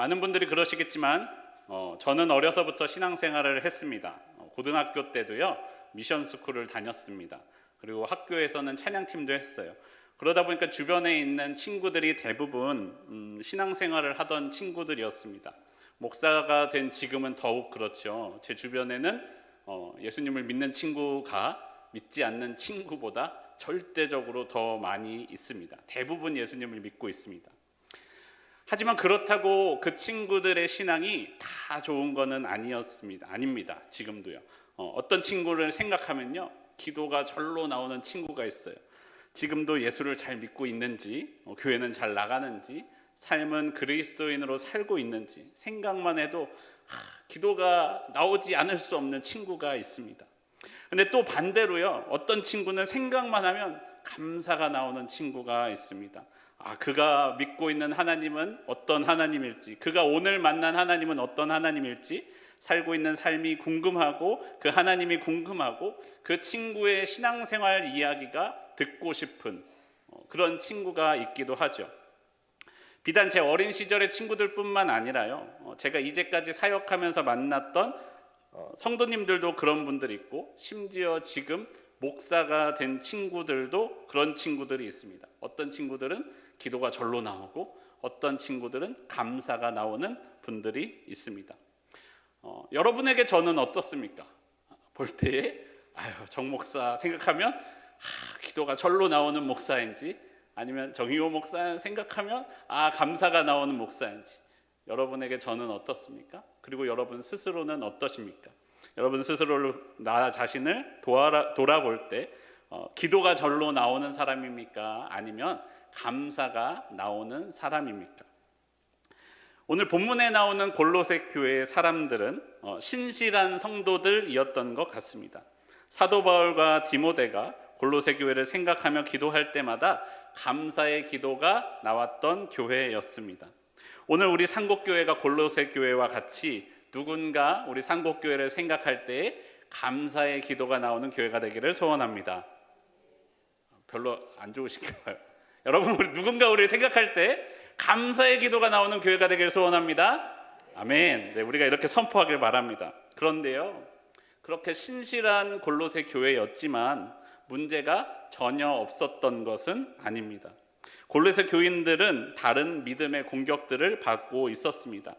많은 분들이 그러시겠지만 저는 어려서부터 신앙생활을 했습니다. 고등학교 때도요 미션 스쿨을 다녔습니다. 그리고 학교에서는 찬양팀도 했어요. 그러다 보니까 주변에 있는 친구들이 대부분 신앙생활을 하던 친구들이었습니다. 목사가 된 지금은 더욱 그렇죠. 제 주변에는 예수님을 믿는 친구가 믿지 않는 친구보다 절대적으로 더 많이 있습니다. 대부분 예수님을 믿고 있습니다. 하지만 그렇다고 그 친구들의 신앙이 다 좋은 것은 아닙니다. 지금도요. 어떤 친구를 생각하면요, 기도가 절로 나오는 친구가 있어요. 지금도 예수를 잘 믿고 있는지, 교회는 잘 나가는지, 삶은 그리스도인으로 살고 있는지 생각만 해도 기도가 나오지 않을 수 없는 친구가 있습니다. 근데 또 반대로요, 어떤 친구는 생각만 하면 감사가 나오는 친구가 있습니다. 그가 믿고 있는 하나님은 어떤 하나님일지, 그가 오늘 만난 하나님은 어떤 하나님일지 살고 있는 삶이 궁금하고 그 하나님이 궁금하고 그 친구의 신앙생활 이야기가 듣고 싶은 그런 친구가 있기도 하죠. 비단 제 어린 시절의 친구들뿐만 아니라요, 제가 이제까지 사역하면서 만났던 성도님들도 그런 분들이 있고, 심지어 지금 목사가 된 친구들도 그런 친구들이 있습니다. 어떤 친구들은 기도가 절로 나오고 어떤 친구들은 감사가 나오는 분들이 있습니다. 여러분에게 저는 어떻습니까? 볼 때에 정 목사 생각하면 기도가 절로 나오는 목사인지, 아니면 정희호 목사 생각하면 감사가 나오는 목사인지, 여러분에게 저는 어떻습니까? 그리고 여러분 스스로는 어떠십니까? 여러분 스스로 나 자신을 돌아볼 때 기도가 절로 나오는 사람입니까? 아니면 감사가 나오는 사람입니까? 오늘 본문에 나오는 골로새 교회의 사람들은 신실한 성도들이었던 것 같습니다. 사도 바울과 디모데가 골로새 교회를 생각하며 기도할 때마다 감사의 기도가 나왔던 교회였습니다. 오늘 우리 상곡교회가 골로새 교회와 같이 누군가 우리 상곡교회를 생각할 때에 감사의 기도가 나오는 교회가 되기를 소원합니다. 별로 안 좋으신가 봐요. 여러분, 누군가 우리를 생각할 때 감사의 기도가 나오는 교회가 되기를 소원합니다. 아멘. 네, 우리가 이렇게 선포하길 바랍니다. 그런데요, 그렇게 신실한 골로새 교회였지만 문제가 전혀 없었던 것은 아닙니다. 골로새 교인들은 다른 믿음의 공격들을 받고 있었습니다.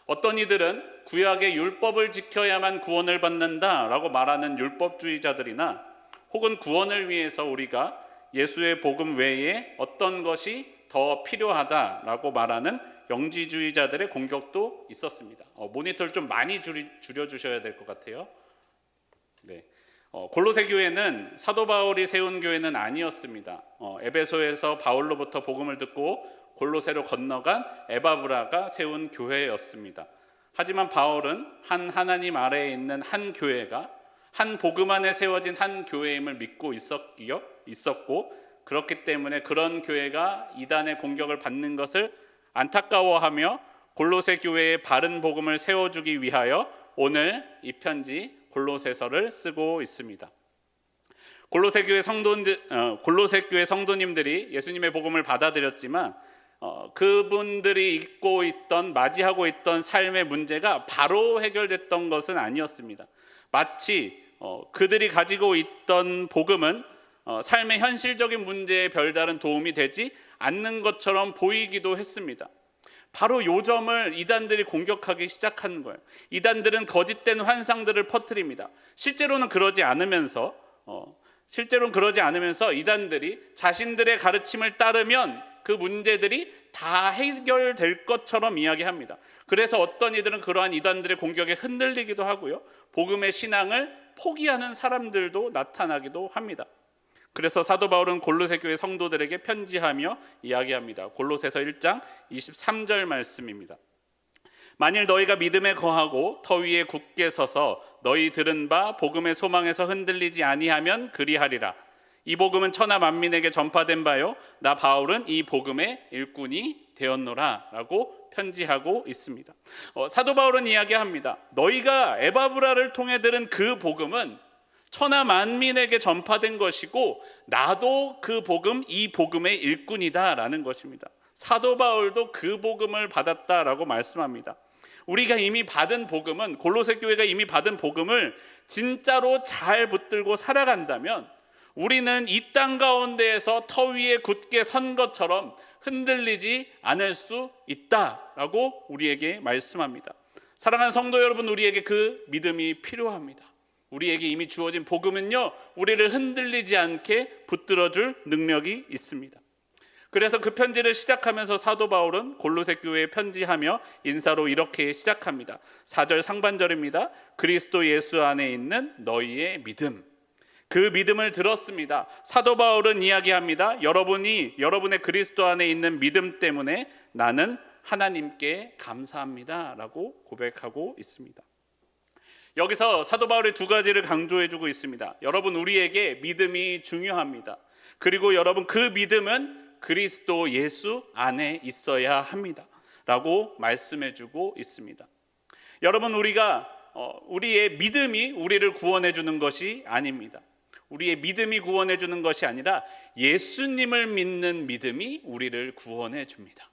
어떤 이들은 구약의 율법을 지켜야만 구원을 받는다라고 말하는 율법주의자들이나, 혹은 구원을 위해서 우리가 예수의 복음 외에 어떤 것이 더 필요하다라고 말하는 영지주의자들의 공격도 있었습니다. 모니터를 좀 많이 줄여주셔야 될 것 같아요. 네. 골로새 교회는 사도 바울이 세운 교회는 아니었습니다. 에베소에서 바울로부터 복음을 듣고 골로새로 건너간 에바브라가 세운 교회였습니다. 하지만 바울은 한 하나님 아래에 있는 한 교회가 한 복음 안에 세워진 한 교회임을 믿고 있었고, 그렇기 때문에 그런 교회가 이단의 공격을 받는 것을 안타까워하며 골로새 교회의 바른 복음을 세워주기 위하여 오늘 이 편지 골로새서를 쓰고 있습니다. 골로새 교회 성도님들이 예수님의 복음을 받아들였지만 그분들이 맞이하고 있던 삶의 문제가 바로 해결됐던 것은 아니었습니다. 마치 그들이 가지고 있던 복음은 삶의 현실적인 문제에 별다른 도움이 되지 않는 것처럼 보이기도 했습니다. 바로 요 점을 이단들이 공격하기 시작한 거예요. 이단들은 거짓된 환상들을 퍼뜨립니다. 실제로는 그러지 않으면서 이단들이 자신들의 가르침을 따르면 그 문제들이 다 해결될 것처럼 이야기합니다. 그래서 어떤 이들은 그러한 이단들의 공격에 흔들리기도 하고요, 복음의 신앙을 포기하는 사람들도 나타나기도 합니다. 그래서 사도 바울은 골로새 교회 성도들에게 편지하며 이야기합니다. 골로새서 1장 23절 말씀입니다. 만일 너희가 믿음에 거하고 터 위에 굳게 서서 너희 들은 바 복음의 소망에서 흔들리지 아니하면 그리하리라. 이 복음은 천하 만민에게 전파된 바요, 나 바울은 이 복음의 일꾼이 되었노라 라고 편지하고 있습니다. 사도 바울은 이야기합니다. 너희가 에바브라를 통해 들은 그 복음은 천하 만민에게 전파된 것이고 나도 그 복음, 이 복음의 일꾼이다 라는 것입니다. 사도 바울도 그 복음을 받았다라고 말씀합니다. 우리가 이미 받은 복음은, 골로새 교회가 이미 받은 복음을 진짜로 잘 붙들고 살아간다면 우리는 이 땅 가운데에서 터 위에 굳게 선 것처럼 흔들리지 않을 수 있다라고 우리에게 말씀합니다. 사랑하는 성도 여러분, 우리에게 그 믿음이 필요합니다. 우리에게 이미 주어진 복음은요, 우리를 흔들리지 않게 붙들어줄 능력이 있습니다. 그래서 그 편지를 시작하면서 사도 바울은 골로새 교회에 편지하며 인사로 이렇게 시작합니다. 4절 상반절입니다. 그리스도 예수 안에 있는 너희의 믿음. 그 믿음을 들었습니다. 사도 바울은 이야기합니다. 여러분의 그리스도 안에 있는 믿음 때문에 나는 하나님께 감사합니다 라고 고백하고 있습니다. 여기서 사도 바울의 두 가지를 강조해주고 있습니다. 여러분, 우리에게 믿음이 중요합니다. 그리고 여러분, 그 믿음은 그리스도 예수 안에 있어야 합니다 라고 말씀해주고 있습니다. 여러분, 우리의 믿음이 우리를 구원해주는 것이 아닙니다. 우리의 믿음이 구원해주는 것이 아니라 예수님을 믿는 믿음이 우리를 구원해줍니다.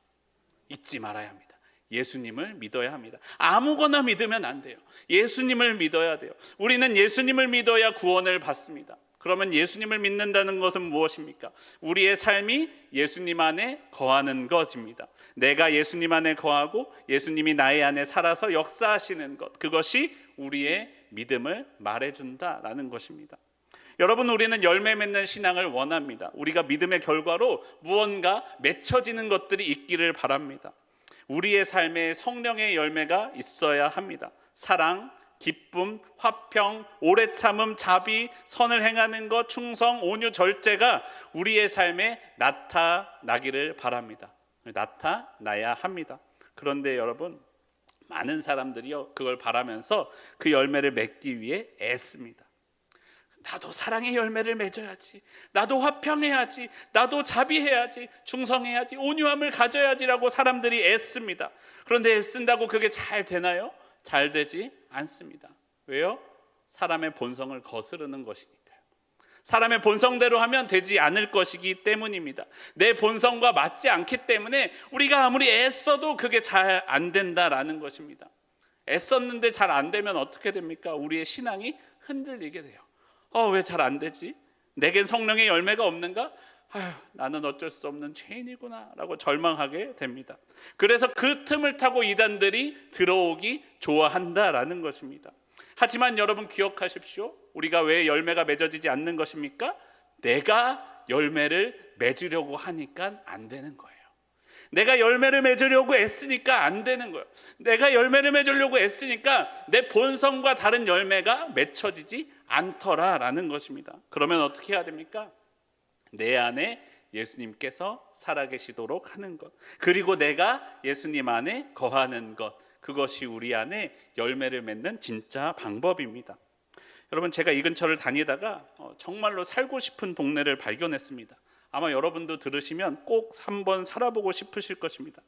잊지 말아야 합니다. 예수님을 믿어야 합니다. 아무거나 믿으면 안 돼요. 예수님을 믿어야 돼요. 우리는 예수님을 믿어야 구원을 받습니다. 그러면 예수님을 믿는다는 것은 무엇입니까? 우리의 삶이 예수님 안에 거하는 것입니다. 내가 예수님 안에 거하고 예수님이 나의 안에 살아서 역사하시는 것, 그것이 우리의 믿음을 말해준다라는 것입니다. 여러분, 우리는 열매 맺는 신앙을 원합니다. 우리가 믿음의 결과로 무언가 맺혀지는 것들이 있기를 바랍니다. 우리의 삶에 성령의 열매가 있어야 합니다. 사랑, 기쁨, 화평, 오래 참음, 자비, 선을 행하는 것, 충성, 온유, 절제가 우리의 삶에 나타나기를 바랍니다. 나타나야 합니다. 그런데 여러분, 많은 사람들이요, 그걸 바라면서 그 열매를 맺기 위해 애씁니다. 나도 사랑의 열매를 맺어야지, 나도 화평해야지, 나도 자비해야지, 충성해야지, 온유함을 가져야지라고 사람들이 애씁니다. 그런데 애쓴다고 그게 잘 되나요? 잘 되지 않습니다. 왜요? 사람의 본성을 거스르는 것이니까요. 사람의 본성대로 하면 되지 않을 것이기 때문입니다. 내 본성과 맞지 않기 때문에 우리가 아무리 애써도 그게 잘 안 된다라는 것입니다. 애썼는데 잘 안 되면 어떻게 됩니까? 우리의 신앙이 흔들리게 돼요. 왜 잘 안 되지? 내겐 성령의 열매가 없는가? 나는 어쩔 수 없는 죄인이구나 라고 절망하게 됩니다. 그래서 그 틈을 타고 이단들이 들어오기 좋아한다라는 것입니다. 하지만 여러분, 기억하십시오. 우리가 왜 열매가 맺어지지 않는 것입니까? 내가 열매를 맺으려고 하니까 안 되는 거예요. 내가 열매를 맺으려고 애쓰니까 안 되는 거예요. 내가 열매를 맺으려고 애쓰니까 내 본성과 다른 열매가 맺혀지지 않더라라는 것입니다. 그러면 어떻게 해야 됩니까? 내 안에 예수님께서 살아계시도록 하는 것, 그리고 내가 예수님 안에 거하는 것, 그것이 우리 안에 열매를 맺는 진짜 방법입니다. 여러분, 제가 이 근처를 다니다가 정말로 살고 싶은 동네를 발견했습니다. 아마 여러분도 들으시면 꼭 한번 살아보고 싶으실 것입니다.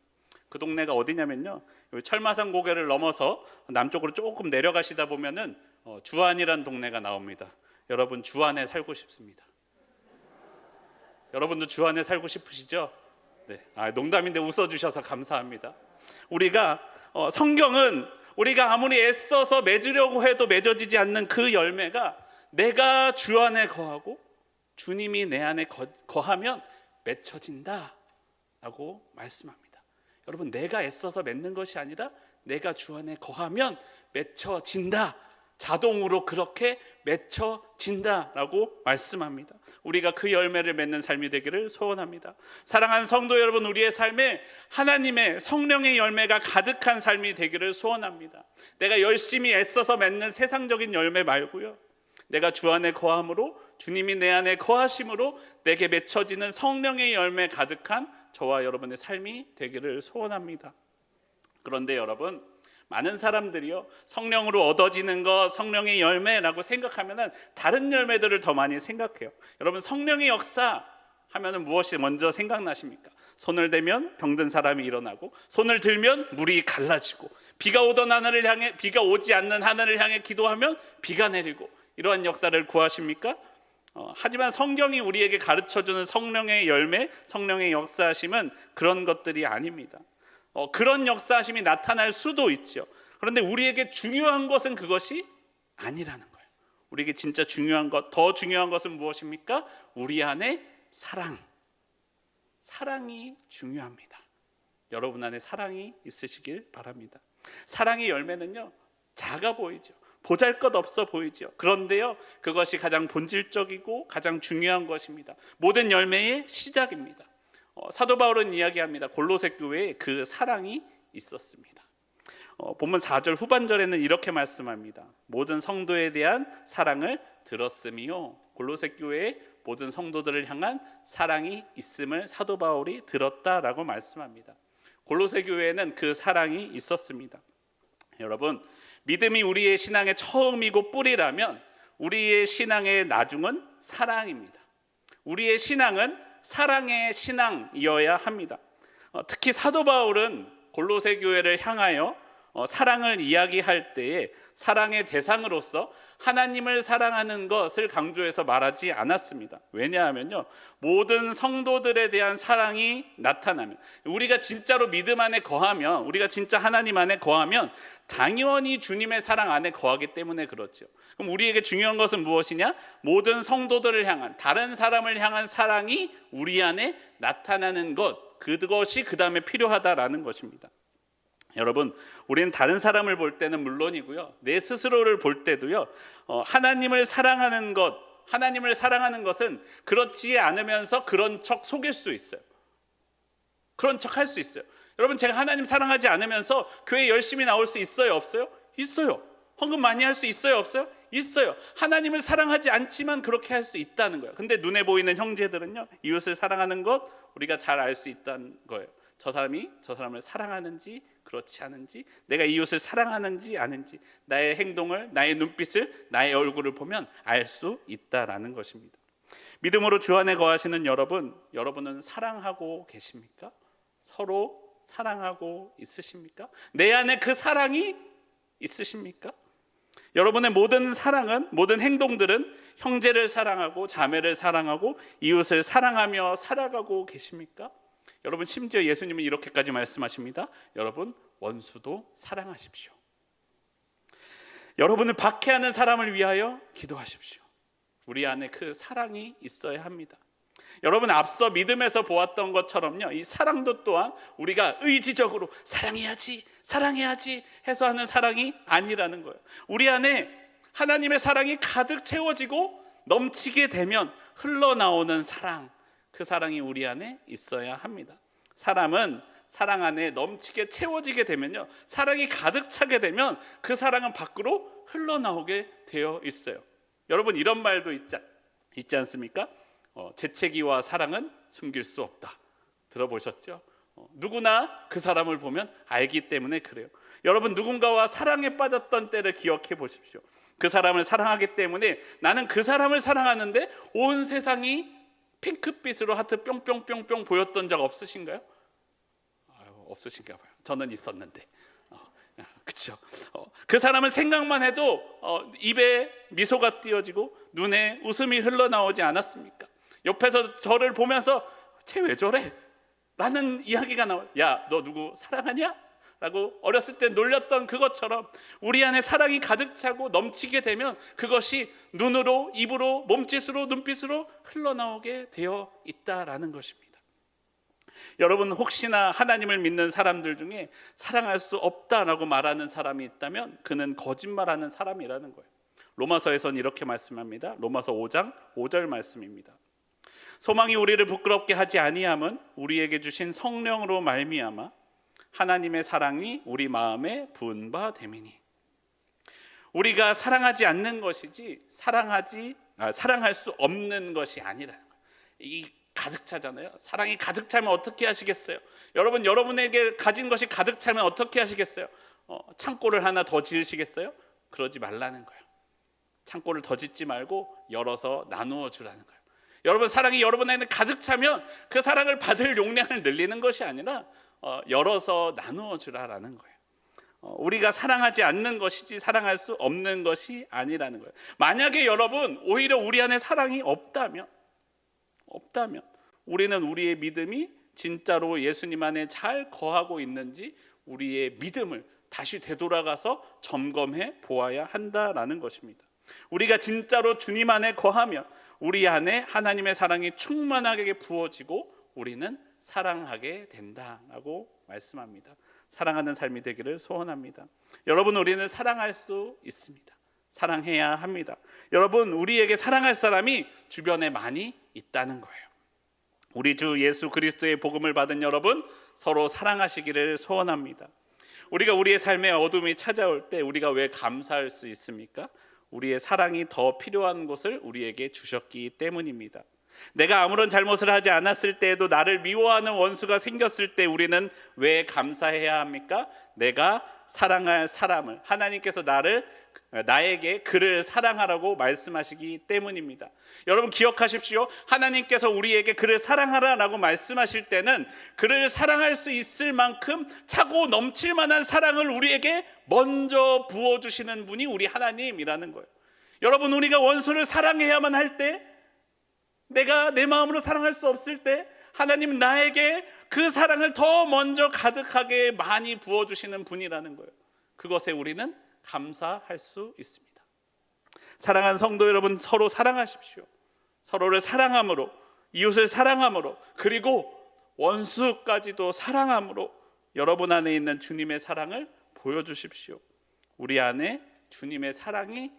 그 동네가 어디냐면요, 철마산 고개를 넘어서 남쪽으로 조금 내려가시다 보면은 주안이라는 동네가 나옵니다. 여러분, 주안에 살고 싶습니다. 여러분도 주안에 살고 싶으시죠? 네. 농담인데 웃어주셔서 감사합니다. 성경은 우리가 아무리 애써서 맺으려고 해도 맺어지지 않는 그 열매가 내가 주 안에 거하고 주님이 내 안에 거하면 맺혀진다 라고 말씀합니다. 여러분, 내가 애써서 맺는 것이 아니라 내가 주 안에 거하면 맺혀진다, 자동으로 그렇게 맺혀진다라고 말씀합니다. 우리가 그 열매를 맺는 삶이 되기를 소원합니다. 사랑하는 성도 여러분, 우리의 삶에 하나님의 성령의 열매가 가득한 삶이 되기를 소원합니다. 내가 열심히 애써서 맺는 세상적인 열매 말고요, 내가 주 안에 거함으로, 주님이 내 안에 거하심으로 내게 맺혀지는 성령의 열매 가득한 저와 여러분의 삶이 되기를 소원합니다. 그런데 여러분, 많은 사람들이요, 성령으로 얻어지는 것, 성령의 열매라고 생각하면은 다른 열매들을 더 많이 생각해요. 여러분, 성령의 역사 하면은 무엇이 먼저 생각나십니까? 손을 대면 병든 사람이 일어나고, 손을 들면 물이 갈라지고, 비가 오지 않는 하늘을 향해 기도하면 비가 내리고, 이러한 역사를 구하십니까? 하지만 성경이 우리에게 가르쳐주는 성령의 열매, 성령의 역사하심은 그런 것들이 아닙니다. 그런 역사하심이 나타날 수도 있죠. 그런데 우리에게 중요한 것은 그것이 아니라는 거예요. 우리에게 진짜 중요한 것, 더 중요한 것은 무엇입니까? 우리 안에 사랑이 중요합니다. 여러분 안에 사랑이 있으시길 바랍니다. 사랑의 열매는요, 작아 보이죠. 보잘것없어 보이죠. 그런데요, 그것이 가장 본질적이고 가장 중요한 것입니다. 모든 열매의 시작입니다. 사도 바울은 이야기합니다. 골로새 교회에 그 사랑이 있었습니다. 본문 4절 후반절에는 이렇게 말씀합니다. 모든 성도에 대한 사랑을 들었으며, 골로새 교회에 모든 성도들을 향한 사랑이 있음을 사도 바울이 들었다라고 말씀합니다. 골로새 교회에는 그 사랑이 있었습니다. 여러분, 믿음이 우리의 신앙의 처음이고 뿌리라면 우리의 신앙의 나중은 사랑입니다. 우리의 신앙은 사랑의 신앙이어야 합니다. 특히 사도 바울은 골로새 교회를 향하여 사랑을 이야기할 때에 사랑의 대상으로서 하나님을 사랑하는 것을 강조해서 말하지 않았습니다. 왜냐하면요, 모든 성도들에 대한 사랑이 나타나면, 우리가 진짜로 믿음 안에 거하면, 우리가 진짜 하나님 안에 거하면 당연히 주님의 사랑 안에 거하기 때문에 그렇죠. 그럼 우리에게 중요한 것은 무엇이냐? 모든 성도들을 향한, 다른 사람을 향한 사랑이 우리 안에 나타나는 것, 그것이 그 다음에 필요하다라는 것입니다. 여러분, 우리는 다른 사람을 볼 때는 물론이고요, 내 스스로를 볼 때도요, 하나님을 사랑하는 것은 그렇지 않으면서 그런 척 속일 수 있어요. 그런 척 할 수 있어요. 여러분, 제가 하나님 사랑하지 않으면서 교회 열심히 나올 수 있어요, 없어요? 있어요. 헌금 많이 할 수 있어요, 없어요? 있어요. 하나님을 사랑하지 않지만 그렇게 할 수 있다는 거예요. 근데 눈에 보이는 형제들은요, 이웃을 사랑하는 것 우리가 잘 알 수 있다는 거예요. 저 사람이 저 사람을 사랑하는지 그렇지 않은지, 내가 이웃을 사랑하는지 아는지, 나의 행동을, 나의 눈빛을, 나의 얼굴을 보면 알 수 있다라는 것입니다. 믿음으로 주 안에 거하시는 여러분은 사랑하고 계십니까? 서로 사랑하고 있으십니까? 내 안에 그 사랑이 있으십니까? 여러분의 모든 사랑은, 모든 행동들은 형제를 사랑하고 자매를 사랑하고 이웃을 사랑하며 살아가고 계십니까? 여러분, 심지어 예수님은 이렇게까지 말씀하십니다. 여러분, 원수도 사랑하십시오. 여러분을 박해하는 사람을 위하여 기도하십시오. 우리 안에 그 사랑이 있어야 합니다. 여러분, 앞서 믿음에서 보았던 것처럼요, 이 사랑도 또한 우리가 의지적으로 사랑해야지 해서 하는 사랑이 아니라는 거예요. 우리 안에 하나님의 사랑이 가득 채워지고 넘치게 되면 흘러나오는 사랑, 그 사랑이 우리 안에 있어야 합니다. 사람은 사랑 안에 넘치게 채워지게 되면요, 사랑이 가득 차게 되면 그 사랑은 밖으로 흘러나오게 되어 있어요. 여러분, 이런 말도 있지 않습니까? 재채기와 사랑은 숨길 수 없다. 들어보셨죠? 누구나 그 사람을 보면 알기 때문에 그래요. 여러분, 누군가와 사랑에 빠졌던 때를 기억해 보십시오. 그 사람을 사랑하기 때문에 나는 그 사람을 사랑하는데 온 세상이 핑크빛으로 하트 뿅뿅뿅뿅 보였던 적 없으신가요? 없으신가 봐요. 저는 있었는데. 그렇죠. 그 사람을 생각만 해도 입에 미소가 띄어지고 눈에 웃음이 흘러나오지 않았습니까? 옆에서 저를 보면서 쟤 왜 저래? 라는 이야기가 나와요. 야, 너 누구 사랑하냐? 라고 어렸을 때 놀렸던 그것처럼 우리 안에 사랑이 가득 차고 넘치게 되면 그것이 눈으로, 입으로, 몸짓으로, 눈빛으로 흘러나오게 되어 있다라는 것입니다. 여러분, 혹시나 하나님을 믿는 사람들 중에 사랑할 수 없다라고 말하는 사람이 있다면 그는 거짓말하는 사람이라는 거예요. 로마서에서는 이렇게 말씀합니다. 로마서 5장 5절 말씀입니다. 소망이 우리를 부끄럽게 하지 아니함은 우리에게 주신 성령으로 말미암아 하나님의 사랑이 우리 마음에 부은 바 됨이니. 우리가 사랑하지 않는 것이지 사랑할 수 없는 것이 아니라는 거예요. 이 가득 차잖아요. 사랑이 가득 차면 어떻게 하시겠어요? 여러분, 여러분에게 가진 것이 가득 차면 어떻게 하시겠어요? 창고를 하나 더 지으시겠어요? 그러지 말라는 거예요. 창고를 더 짓지 말고 열어서 나누어 주라는 거예요. 여러분, 사랑이 여러분에게 가득 차면 그 사랑을 받을 용량을 늘리는 것이 아니라 열어서 나누어 주라라는 거예요. 우리가 사랑하지 않는 것이지 사랑할 수 없는 것이 아니라는 거예요. 만약에 여러분 오히려 우리 안에 사랑이 없다면 우리는 우리의 믿음이 진짜로 예수님 안에 잘 거하고 있는지 우리의 믿음을 다시 되돌아가서 점검해 보아야 한다라는 것입니다. 우리가 진짜로 주님 안에 거하면 우리 안에 하나님의 사랑이 충만하게 부어지고 우리는 사랑하게 된다라고 말씀합니다. 사랑하는 삶이 되기를 소원합니다. 여러분, 우리는 사랑할 수 있습니다. 사랑해야 합니다. 여러분, 우리에게 사랑할 사람이 주변에 많이 있다는 거예요. 우리 주 예수 그리스도의 복음을 받은 여러분, 서로 사랑하시기를 소원합니다. 우리가 우리의 삶에 어둠이 찾아올 때 우리가 왜 감사할 수 있습니까? 우리의 사랑이 더 필요한 것을 우리에게 주셨기 때문입니다. 내가 아무런 잘못을 하지 않았을 때에도 나를 미워하는 원수가 생겼을 때 우리는 왜 감사해야 합니까? 내가 사랑할 사람을, 하나님께서 나에게 그를 사랑하라고 말씀하시기 때문입니다. 여러분 기억하십시오. 하나님께서 우리에게 그를 사랑하라고 말씀하실 때는 그를 사랑할 수 있을 만큼 차고 넘칠 만한 사랑을 우리에게 먼저 부어주시는 분이 우리 하나님이라는 거예요. 여러분, 우리가 원수를 사랑해야만 할 때, 내가 내 마음으로 사랑할 수 없을 때 하나님은 나에게 그 사랑을 더 먼저 가득하게 많이 부어주시는 분이라는 거예요. 그것에 우리는 감사할 수 있습니다. 사랑하는 성도 여러분, 서로 사랑하십시오. 서로를 사랑함으로, 이웃을 사랑함으로, 그리고 원수까지도 사랑함으로 여러분 안에 있는 주님의 사랑을 보여주십시오. 우리 안에 주님의 사랑이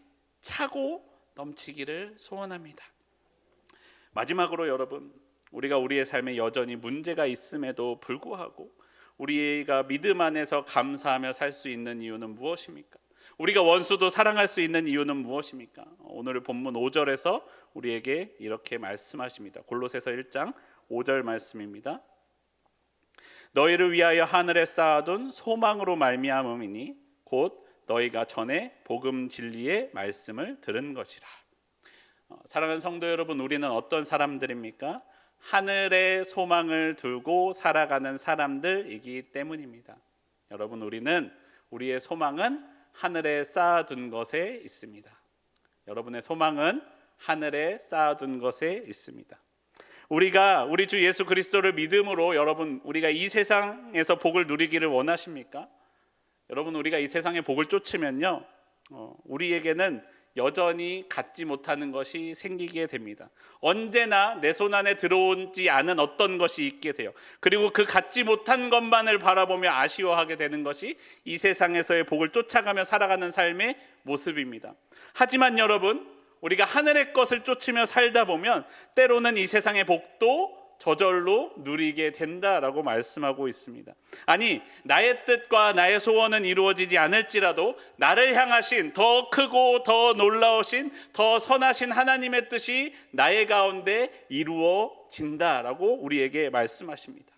차고 넘치기를 소원합니다. 마지막으로 여러분, 우리가 우리의 삶에 여전히 문제가 있음에도 불구하고 우리가 믿음 안에서 감사하며 살 수 있는 이유는 무엇입니까? 우리가 원수도 사랑할 수 있는 이유는 무엇입니까? 오늘 본문 5절에서 우리에게 이렇게 말씀하십니다. 골로새서 1장 5절 말씀입니다. 너희를 위하여 하늘에 쌓아둔 소망으로 말미암음이니 곧 너희가 전에 복음 진리의 말씀을 들은 것이라. 사랑하는 성도 여러분, 우리는 어떤 사람들입니까? 하늘의 소망을 두고 살아가는 사람들이기 때문입니다. 여러분, 우리의 소망은 하늘에 쌓아둔 것에 있습니다. 여러분의 소망은 하늘에 쌓아둔 것에 있습니다. 우리 주 예수 그리스도를 믿음으로 여러분, 우리가 이 세상에서 복을 누리기를 원하십니까? 여러분, 우리가 이 세상의 복을 쫓으면요, 우리에게는 여전히 갖지 못하는 것이 생기게 됩니다. 언제나 내 손 안에 들어오지 않은 어떤 것이 있게 돼요. 그리고 그 갖지 못한 것만을 바라보며 아쉬워하게 되는 것이 이 세상에서의 복을 쫓아가며 살아가는 삶의 모습입니다. 하지만 여러분, 우리가 하늘의 것을 쫓으며 살다 보면 때로는 이 세상의 복도 저절로 누리게 된다라고 말씀하고 있습니다. 아니, 나의 뜻과 나의 소원은 이루어지지 않을지라도 나를 향하신 더 크고 더 놀라우신 더 선하신 하나님의 뜻이 나의 가운데 이루어진다라고 우리에게 말씀하십니다.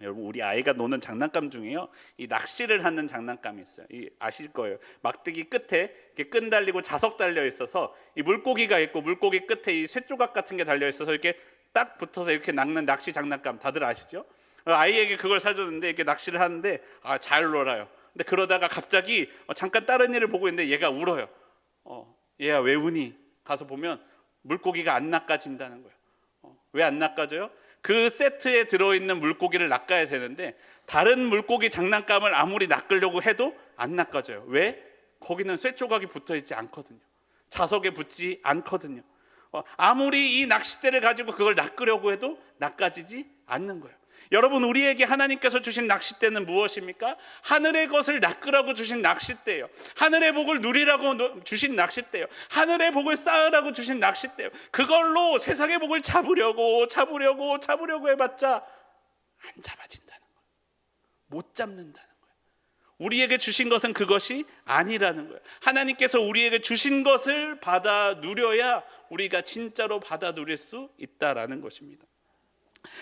여러분, 우리 아이가 노는 장난감 중에요, 이 낚시를 하는 장난감이 있어요. 아실 거예요. 막대기 끝에 이렇게 끈 달리고 자석 달려 있어서 이 물고기가 있고 물고기 끝에 이 쇠조각 같은 게 달려 있어서 이렇게 딱 붙어서 이렇게 낚는 낚시 장난감 다들 아시죠? 아이에게 그걸 사줬는데 이렇게 낚시를 하는데 잘 놀아요. 근데 그러다가 갑자기 잠깐 다른 일을 보고 있는데 얘가 울어요. 얘가 왜 우니? 가서 보면 물고기가 안 낚아진다는 거예요. 왜 안 낚아져요? 그 세트에 들어있는 물고기를 낚아야 되는데 다른 물고기 장난감을 아무리 낚으려고 해도 안 낚아져요. 왜? 거기는 쇠조각이 붙어있지 않거든요. 자석에 붙지 않거든요. 아무리 이 낚싯대를 가지고 그걸 낚으려고 해도 낚아지지 않는 거예요. 여러분, 우리에게 하나님께서 주신 낚싯대는 무엇입니까? 하늘의 것을 낚으라고 주신 낚싯대예요. 하늘의 복을 누리라고 주신 낚싯대예요. 하늘의 복을 쌓으라고 주신 낚싯대예요. 그걸로 세상의 복을 잡으려고 해봤자 안 잡아진다는 거예요. 못 잡는다는 거예요. 우리에게 주신 것은 그것이 아니라는 거예요. 하나님께서 우리에게 주신 것을 받아 누려야 우리가 진짜로 받아 누릴 수 있다라는 것입니다.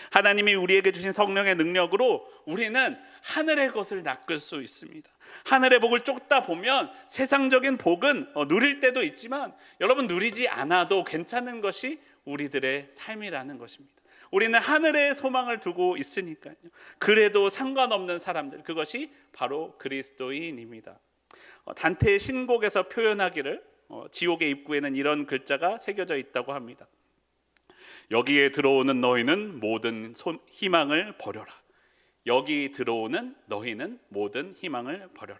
하나님이 우리에게 주신 성령의 능력으로 우리는 하늘의 것을 낚을 수 있습니다. 하늘의 복을 쫓다 보면 세상적인 복은 누릴 때도 있지만 여러분, 누리지 않아도 괜찮은 것이 우리들의 삶이라는 것입니다. 우리는 하늘에 소망을 두고 있으니까요. 그래도 상관없는 사람들, 그것이 바로 그리스도인입니다. 단테의 신곡에서 표현하기를 지옥의 입구에는 이런 글자가 새겨져 있다고 합니다. 여기에 들어오는 너희는 모든 희망을 버려라. 여기 들어오는 너희는 모든 희망을 버려라.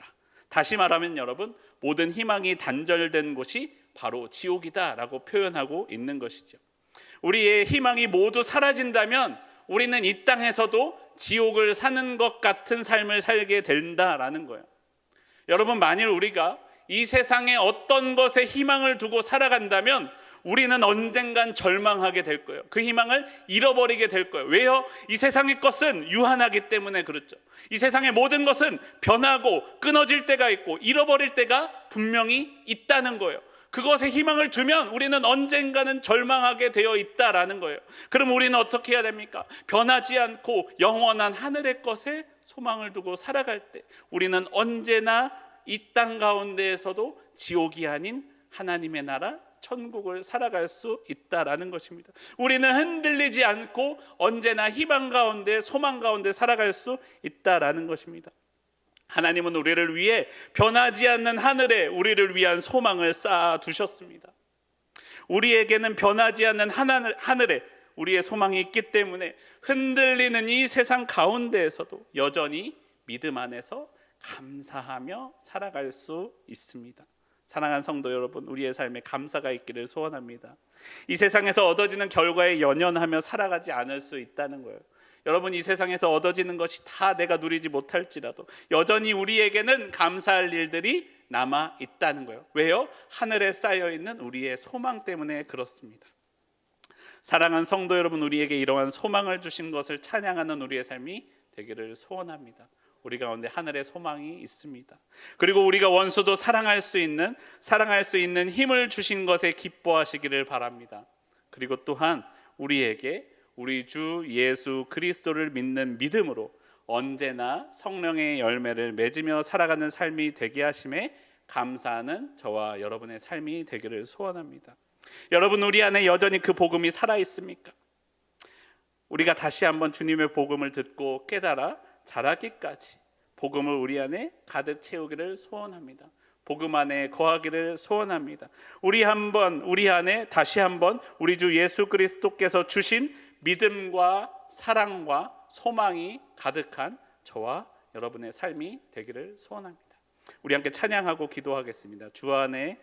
다시 말하면 여러분, 모든 희망이 단절된 곳이 바로 지옥이다라고 표현하고 있는 것이죠. 우리의 희망이 모두 사라진다면 우리는 이 땅에서도 지옥을 사는 것 같은 삶을 살게 된다라는 거예요. 여러분, 만일 우리가 이 세상에 어떤 것에 희망을 두고 살아간다면 우리는 언젠간 절망하게 될 거예요. 그 희망을 잃어버리게 될 거예요. 왜요? 이 세상의 것은 유한하기 때문에 그렇죠. 이 세상의 모든 것은 변하고 끊어질 때가 있고 잃어버릴 때가 분명히 있다는 거예요. 그것에 희망을 두면 우리는 언젠가는 절망하게 되어 있다라는 거예요. 그럼 우리는 어떻게 해야 됩니까? 변하지 않고 영원한 하늘의 것에 소망을 두고 살아갈 때 우리는 언제나 이 땅 가운데에서도 지옥이 아닌 하나님의 나라 천국을 살아갈 수 있다라는 것입니다. 우리는 흔들리지 않고 언제나 희망 가운데 소망 가운데 살아갈 수 있다라는 것입니다. 하나님은 우리를 위해 변하지 않는 하늘에 우리를 위한 소망을 쌓아 두셨습니다. 우리에게는 변하지 않는 하늘에 우리의 소망이 있기 때문에 흔들리는 이 세상 가운데에서도 여전히 믿음 안에서 감사하며 살아갈 수 있습니다. 사랑하는 성도 여러분, 우리의 삶에 감사가 있기를 소원합니다. 이 세상에서 얻어지는 결과에 연연하며 살아가지 않을 수 있다는 거예요. 여러분, 이 세상에서 얻어지는 것이 다 내가 누리지 못할지라도 여전히 우리에게는 감사할 일들이 남아 있다는 거예요. 왜요? 하늘에 쌓여있는 우리의 소망 때문에 그렇습니다. 사랑하는 성도 여러분, 우리에게 이러한 소망을 주신 것을 찬양하는 우리의 삶이 되기를 소원합니다. 우리 가운데 하늘의 소망이 있습니다. 그리고 우리가 원수도 사랑할 수 있는 힘을 주신 것에 기뻐하시기를 바랍니다. 그리고 또한 우리에게 우리 주 예수 그리스도를 믿는 믿음으로 언제나 성령의 열매를 맺으며 살아가는 삶이 되게 하심에 감사하는 저와 여러분의 삶이 되기를 소원합니다. 여러분, 우리 안에 여전히 그 복음이 살아 있습니까? 우리가 다시 한번 주님의 복음을 듣고 깨달아 자라기까지 복음을 우리 안에 가득 채우기를 소원합니다. 복음 안에 거하기를 소원합니다. 우리 안에 다시 한번 우리 주 예수 그리스도께서 주신 믿음과 사랑과 소망이 가득한 저와 여러분의 삶이 되기를 소원합니다. 우리 함께 찬양하고 기도하겠습니다. 주 안에